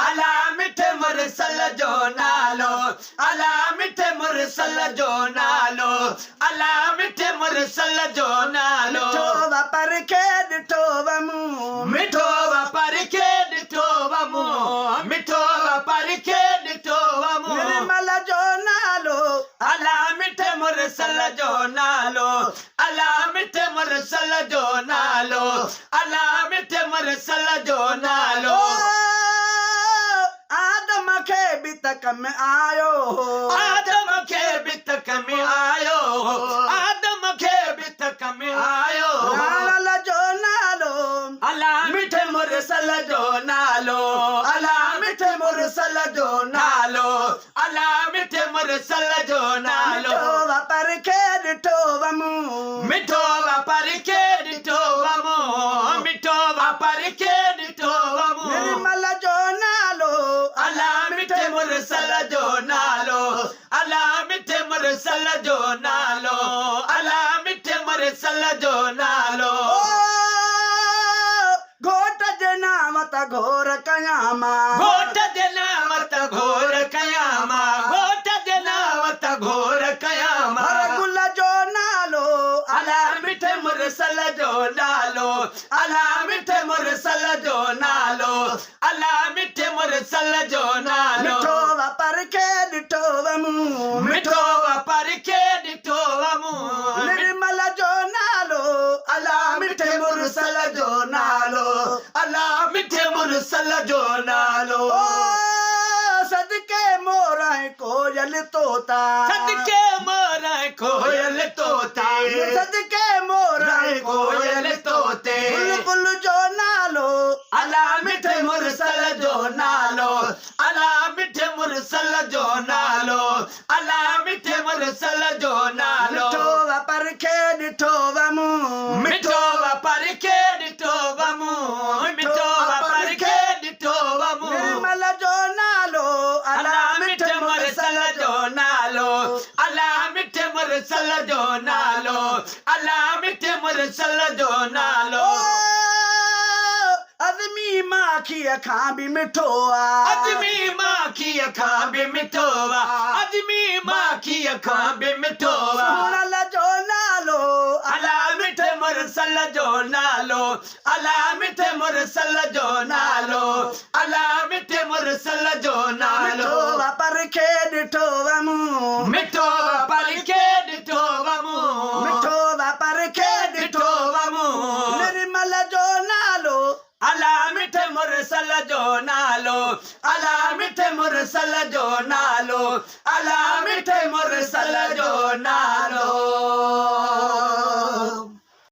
अला मिठे मुरसल जो नालो अला मिठे मुरसल जो नालो पर खे ॾिठो वमू मिठो वापर खे ॾिठो वमू मिठो वापर खे ॾिठो वमू निर्मल जो नालो अला मिठे मुरसल जो नालो अला मिठे मुरसल जो नालो अला मिठे मुरसल जो नालो आदम खे बि तक में आयो आदम खे बि तक में आयो आदम खे बि तक में आयो लाल जो नालो अला मिठे मुरसल जो नालो अला मिठे मुरसल जो नालो अला मिठे मुरसल जो नालो वापर खे ॾिठो वमू मिठो वापर खे ॾिठो वमू मिठो वापर खे ॾिठो वमू निर्मल जो नालो अला मिठे मुरसल जो नालो अला मिठे मुरसल जो नालो अला मिठे मुरसल जो नालो घोट जे नाम त घोर कयामा घोट जे नाम त घोर कयामा घोट जे नाम त घोर कयामा गुल जो नालो अला मिठे मुरसल जो नालो अला मिठे मुरसल जो नालो अला मिठे मुरसल जो नालो मिठो वापर खे ॾिठो वमू मिठो वापर खे ॾिठो वमू निर्मल जो नालो अला मिठे मुरसल जो नालो अला मिठे मुरसल जो नालो सदके मोरा कोयल तोता सदके मोरा कोयल तोते सदके मोरा कोयल तोते बुलबुल जो नालो अला मिठे मुरसल जो नालो अला मिठे मुरसल जो नालो अला मिठे मुरसल जो नालो मिठो वापर खे ॾिठो वमू मिठो वापर खे ॾिठो वमू मिठो वापर खे ॾिठो वमू निर्मल जो नालो अला मिठे मुरसल जो नालो अला मिठे मुरसल जो नालो अला मिठे मुरसल जो नालो अदमी माखीअ खां बि मिठो आहे अजमी माखीअ खां बि मिठो आहे अजमी माखीअ खां बि मिठो आहे सुणल जो नालो अला मिठे मुरसल जो नालो अला मिठे मुरसल जो नालो अला मिठे मुरसल जो नालो मिठो वापर खे ॾिठो वमू मिठो वापर खे ॾिठो वमू मिठो वापर खे ॾिठो वमू निर्मल जो नालो अला मिठे मुरसल जो नालो अला मिठे मुरसल जो नालो अला मिठे मुरसल जो नालो